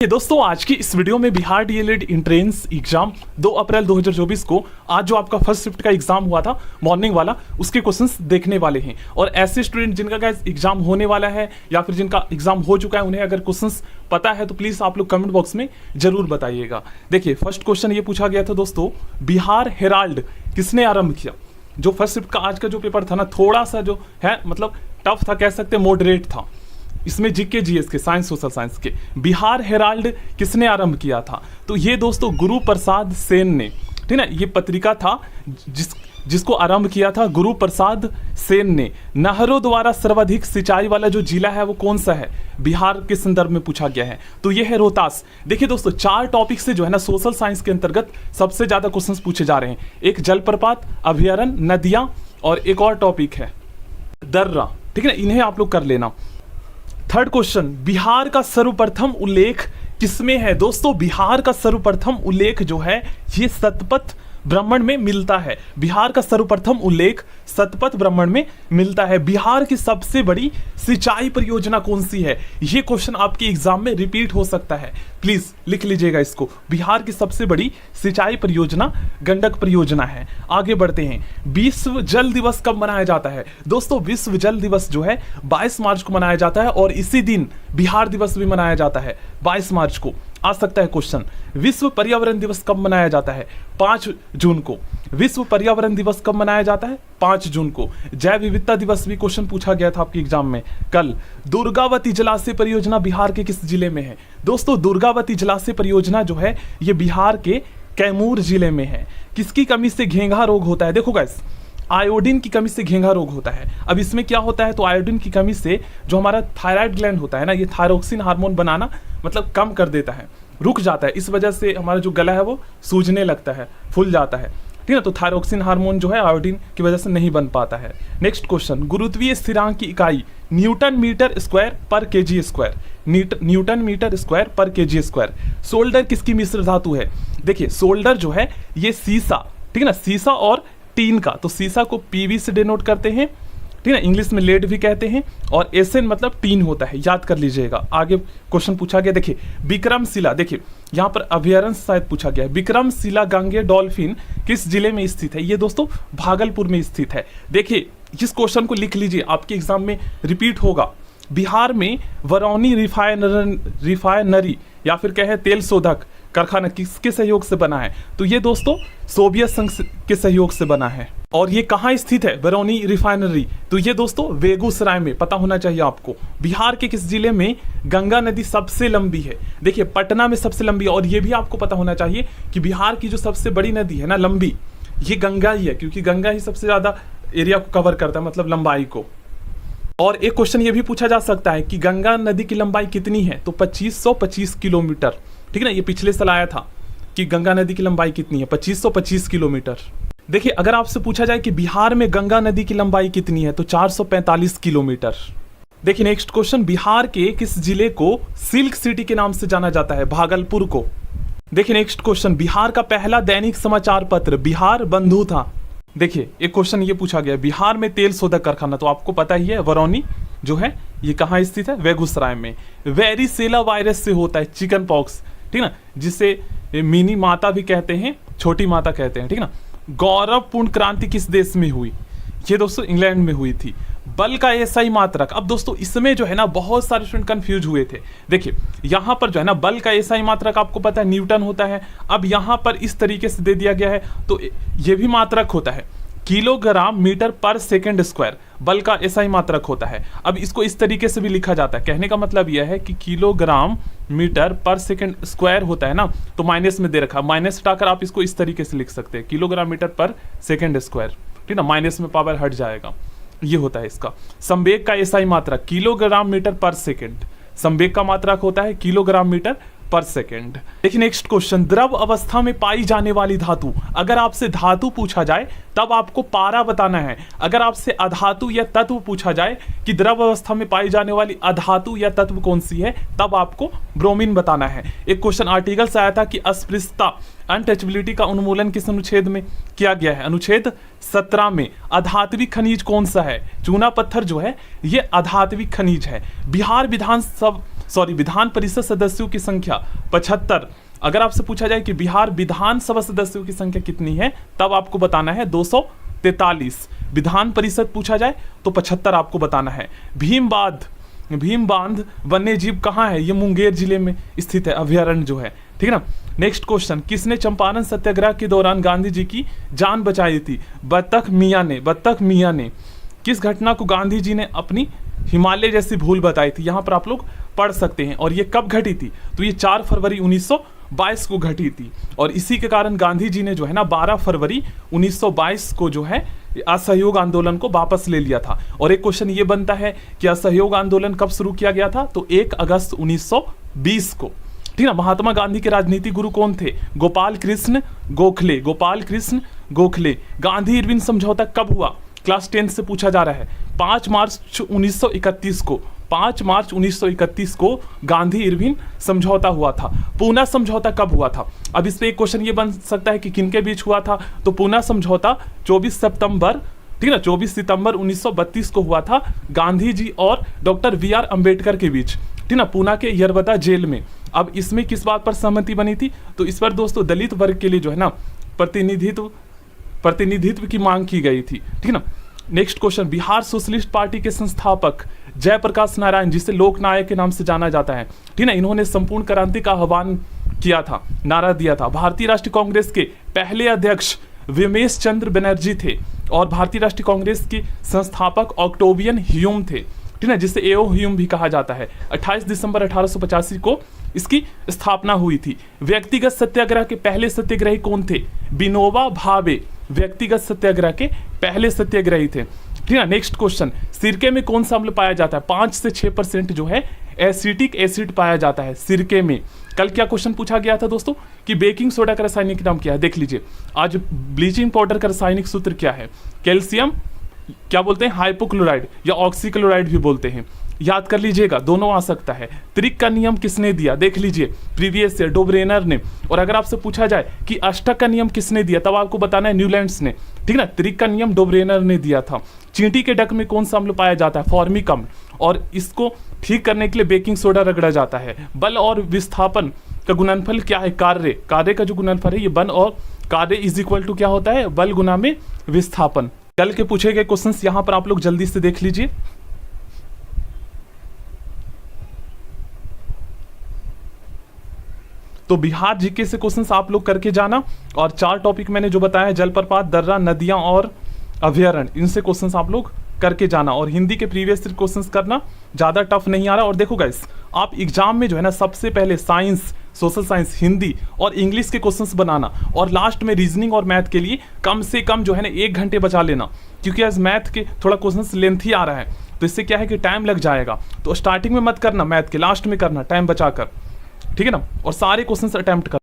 दोस्तों आज की इस वीडियो में बिहार डीएलएड एंट्रेंस एग्जाम 2 अप्रैल 2024 को आज जो आपका फर्स्ट शिफ्ट का एग्जाम हुआ था मॉर्निंग वाला उसके क्वेश्चंस देखने वाले हैं। और ऐसे स्टूडेंट जिनका गाइस एग्जाम होने वाला है या फिर जिनका एग्जाम हो चुका है उन्हें अगर क्वेश्चंस पता है तो प्लीज आप लोग कमेंट बॉक्स में जरूर बताइएगा। देखिए फर्स्ट क्वेश्चन ये पूछा गया था दोस्तों, बिहार हेराल्ड किसने आरंभ किया। जो फर्स्ट शिफ्ट का आज का जो पेपर था ना थोड़ा सा जो है मतलब टफ था, कह सकते मॉडरेट था। इसमें जीके जीएस के साइंस सोशल साइंस के बिहार हेराल्ड किसने आरंभ किया था, तो ये दोस्तों गुरु प्रसाद सेन ने, ठीक ना, ये पत्रिका था जिसको आरंभ किया था गुरु प्रसाद सेन ने। नहरों द्वारा सर्वाधिक सिंचाई वाला जो जिला है वो कौन सा है, बिहार के संदर्भ में पूछा गया है, तो ये है रोहतास। देखिए दोस्तों 4 टॉपिक से जो है ना सोशल साइंस के अंतर्गत सबसे ज्यादा क्वेश्चंस पूछे जा रहे हैं। एक जलप्रपात, अभयारण्य, नदियां और एक और टॉपिक है दर्रा, ठीक है ना, इन्हें आप लोग कर लेना। थर्ड क्वेश्चन, बिहार का सर्वप्रथम उल्लेख किसमें है। दोस्तों बिहार का सर्वप्रथम उल्लेख जो है ये शतपथ ब्राह्मण में मिलता है। बिहार का सर्वप्रथम उल्लेख शतपथ ब्राह्मण में मिलता है। बिहार की सबसे बड़ी सिंचाई परियोजना कौन सी है, ये क्वेश्चन आपके एग्जाम में रिपीट हो सकता है, प्लीज लिख लीजिएगा इसको। बिहार की सबसे बड़ी सिंचाई परियोजना गंडक परियोजना है। आगे बढ़ते हैं, विश्व जल दिवस कब मनाया जाता है। दोस्तों विश्व जल दिवस जो है 22 मार्च को मनाया जाता है और इसी दिन बिहार दिवस भी मनाया जाता है। 22 मार्च को आ सकता है क्वेश्चन। विश्व पर्यावरण दिवस कब मनाया जाता है, 5 जून को। विश्व पर्यावरण दिवस कब मनाया जाता है, 5 जून को। जैव विविधता दिवस भी क्वेश्चन पूछा गया था आपके एग्जाम में कल। दुर्गावती जलाशय परियोजना बिहार के किस जिले में है। दोस्तों दुर्गावती जलाशय परियोजना जो है ये बिहार के कैमूर जिले में है। किसकी कमी से घेंघा रोग होता है। देखो गाइस आयोडीन की कमी से घेंघा रोग होता है। अब इसमें क्या होता है, तो आयोडीन की कमी से जो हमारा थायराइड ग्लैंड होता है ना, ये थायरोक्सिन हार्मोन बनाना मतलब कम कर देता है, रुक जाता है। इस वजह से हमारा जो गला है वो सूजने लगता है, फूल जाता है, ठीक है। तो थायरोक्सिन हार्मोन जो है आयोडीन की वजह से नहीं बन पाता है। नेक्स्ट क्वेश्चन, गुरुत्वीय स्थिरांक की इकाई newton metre square per KG square. Newton metre square per KG square. Solder किसकी मिश्र धातु है। देखिए सोल्डर जो है ये सीसा, ठीक है ना, सीसा और टीन का, तो सीसा को पीवी से डिनोट करते हैं, ठीक है, इंग्लिश में लेड भी कहते हैं, और एसएन मतलब टीन होता है, याद कर लीजिएगा। आगे क्वेश्चन पूछा गया, देखिए विक्रमशिला, देखिए यहाँ पर अभयारण्य शायद पूछा गया है। विक्रमशिला गंगे डॉल्फिन किस जिले में स्थित है, ये दोस्तों भागलपुर में स्थित है। देखिए जिस क्वेश्चन को लिख लीजिए आपके एग्जाम में रिपीट होगा। बिहार में बरौनी रिफाइनरी या फिर कहे तेल शोधक कारखाना किसके सहयोग से बना है, तो ये दोस्तों सोवियत संघ के सहयोग से बना है। और ये कहाँ स्थित है बरौनी रिफाइनरी, तो ये दोस्तों बेगूसराय में, पता होना चाहिए आपको। बिहार के किस जिले में गंगा नदी सबसे लंबी है। देखिए पटना में सबसे लंबी है, और ये भी आपको पता होना चाहिए कि बिहार की जो सबसे बड़ी नदी है ना लंबी, ये गंगा ही है, क्योंकि गंगा ही सबसे ज्यादा एरिया को कवर करता है, मतलब लंबाई को। और एक क्वेश्चन ये भी पूछा जा सकता है कि गंगा नदी की लंबाई कितनी है, तो 2525 किलोमीटर, ठीक है ना। ये पिछले साल आया था कि गंगा नदी की लंबाई कितनी है, 2525 किलोमीटर। देखिए अगर आपसे पूछा जाए कि बिहार में गंगा नदी की लंबाई कितनी है, तो 445 किलोमीटर। देखिए नेक्स्ट क्वेश्चन, बिहार के किस जिले को सिल्क सिटी के नाम से जाना जाता है, भागलपुर को। देखिए नेक्स्ट क्वेश्चन, बिहार का पहला दैनिक समाचार पत्र बिहार बंधु था। देखिए एक क्वेश्चन ये पूछा गया, बिहार में तेल शोधक कारखाना, तो आपको पता ही है बरौनी जो है ये कहाँ स्थित है, बेगूसराय में। वेरिसेला वायरस से होता है चिकन पॉक्स, ठीक ना, जिसे मिनी माता भी कहते हैं, छोटी माता कहते हैं, ठीक ना। गौरवपूर्ण क्रांति किस देश में हुई, ये दोस्तों इंग्लैंड में हुई थी। बल का एसआई मात्रक, अब दोस्तों इसमें जो है ना बहुत सारे स्टूडेंट कंफ्यूज हुए थे। देखिए यहाँ पर जो है ना बल का एसआई मात्रक आपको पता है न्यूटन होता है। अब यहाँ पर इस तरीके से दे दिया गया है, तो ये भी मात्रक होता है, किलोग्राम मीटर पर सेकंड स्क्वायर बल का एसआई मात्रक होता है। अब इसको इस तरीके से भी लिखा जाता है, कहने का मतलब यह है कि किलोग्राम मीटर पर सेकंड स्क्वायर होता है ना, तो माइनस में दे रखा, माइनस हटाकर आप इसको इस तरीके से लिख सकते हैं, किलोग्राम मीटर पर सेकंड स्क्वायर, ठीक ना, माइनस में पावर हट जाएगा, ये होता है इसका। संवेग का एसआई मात्रक किलोग्राम मीटर पर सेकंड, संवेग का मात्रक होता है किलोग्राम मीटर पर सेकेंड। देखिए नेक्स्ट क्वेश्चन, द्रव अवस्था में पाई जाने वाली धातु। अगर आपसे धातु पूछा जाए तब आपको पारा बताना है। अगर आपसे अधातु या तत्व पूछा जाए कि द्रव अवस्था में पाई जाने वाली अधातु या तत्व कौन सी है, तब आपको ब्रोमीन बताना है। एक क्वेश्चन आर्टिकल से आया था कि अस्पृश्यता अनटचबिलिटी का उन्मूलन किस अनुच्छेद में किया गया है, अनुच्छेद 17 में। अधात्विक खनिज कौन सा है, चूना पत्थर जो है ये अधात्विक खनिज है। बिहार सॉरी विधान परिषद सदस्यों की संख्या 75। अगर आपसे पूछा जाए कि बिहार विधानसभा सदस्यों की संख्या कितनी है, तब आपको बताना है 243। विधान परिषद पूछा जाए तो 75 आपको बताना है। भीम बांध वन्य जीव कहाँ है? ये मुंगेर जिले में स्थित है, अभयारण्य जो है, ठीक है ना। नेक्स्ट क्वेश्चन, किसने चंपारण सत्याग्रह के दौरान गांधी जी की जान बचाई थी? बत्तख मियां ने। किस घटना को गांधी जी ने अपनी हिमालय जैसी भूल बताई थी? यहां पर आप लोग पढ़ सकते हैं। और ये कब घटी थी? तो ये 4 फरवरी 1922 को घटी थी। और इसी के कारण गांधी जी ने जो है ना 12 फरवरी 1922 को जो है असहयोग आंदोलन को वापस ले लिया था। और एक क्वेश्चन ये बनता है कि असहयोग आंदोलन कब शुरू किया गया था? तो 1 अगस्त 1920 को, ठीक है। महात्मा गांधी के राजनीतिक गुरु कौन थे? गोपाल कृष्ण गोखले। गांधी इरविन समझौता कब हुआ? क्लास 10 से पूछा जा रहा है। 5 मार्च 1931 को गांधी इरविन समझौता हुआ था। पूना समझौता कब हुआ था? अब इस पे एक क्वेश्चन ये बन सकता है कि किनके बीच हुआ था? तो पूना समझौता 24 सितंबर 1932 को हुआ था, गांधी जी और डॉक्टर वी आर अंबेडकर के बीच, ठीक ना, पूना के यरवदा जेल में। अब इसमें किस बात पर सहमति बनी थी? तो इस पर दोस्तों दलित वर्ग के लिए जो है ना प्रतिनिधित्व की मांग की गई थी, ठीक ना। Next question, Bihar socialist party के संस्थापक जयप्रकाश नारायण, जिसे लोकनायक के नाम से जाना जाता है, ठीक ना, इन्होंने संपूर्ण क्रांति का आह्वान किया था, नारा दिया था। भारतीय राष्ट्रीय कांग्रेस के पहले अध्यक्ष विमेश चंद्र बनर्जी थे और भारतीय राष्ट्रीय कांग्रेस के संस्थापक ऑक्टेवियन ह्यूम थे, ठीक है, जिसे एओ ह्यूम भी कहा जाता है। 28 दिसंबर 1885 को इसकी स्थापना हुई थी। व्यक्तिगत सत्याग्रह के पहले सत्याग्रही कौन थे? विनोबा भावे व्यक्तिगत सत्याग्रह के पहले सत्याग्रही थे, ठीक है। नेक्स्ट क्वेश्चन, सिरके में कौन सा अम्ल पाया जाता है? 5 से 6% जो है एसिटिक एसिड पाया जाता है सिरके में। कल क्या क्वेश्चन पूछा गया था दोस्तों कि बेकिंग सोडा का रासायनिक नाम क्या है? देख लीजिए। आज ब्लीचिंग पाउडर का रासायनिक सूत्र क्या है? कैल्शियम क्या बोलते हैं? हाइपोक्लोराइड या ऑक्सीक्लोराइड भी बोलते हैं, याद कर लीजिएगा, दोनों आ सकता है। त्रिक का नियम किसने दिया? देख लीजिए, प्रीवियस ईयर डोब्रेनर ने। और अगर आपसे पूछा जाए कि अष्टक का नियम किसने दिया, तब आपको बताना है न्यूलैंड्स ने, ठीक ना। त्रिक का नियम डोब्रेनर ने दिया था। चींटी के डक में कौन सा अम्ल पाया जाता है? फॉर्मिक अम्ल। और इसको ठीक करने के लिए बेकिंग सोडा रगड़ा जाता है। बल और विस्थापन का गुणनफल क्या है? कार्य का जो गुणनफल है ये बल और कार्य इज इक्वल टू क्या होता है? बल गुना में विस्थापन। कल के पूछे गए क्वेश्चंस यहां पर आप लोग जल्दी से देख लीजिए। तो बिहार जीके से क्वेश्चंस आप लोग करके जाना। और 4 टॉपिक मैंने जो बताया, जलप्रपात, दर्रा, नदियां और अभयारण्य, इनसे क्वेश्चंस आप लोग करके जाना। और हिंदी के प्रीवियस क्वेश्चंस करना, ज़्यादा टफ नहीं आ रहा। और देखो गाइस, आप एग्जाम में जो है ना सबसे पहले साइंस, सोशल साइंस, हिंदी और इंग्लिश के क्वेश्चंस बनाना, और लास्ट में रीजनिंग और मैथ के लिए कम से कम जो है ना 1 घंटे बचा लेना, क्योंकि आज मैथ के थोड़ा क्वेश्चंस लेंथी आ रहा है, तो इससे क्या है कि टाइम लग जाएगा। तो स्टार्टिंग में मत करना, मैथ के लास्ट में करना टाइम बचाकर, ठीक है ना। और सारे क्वेश्चंस अटेम्प्ट कर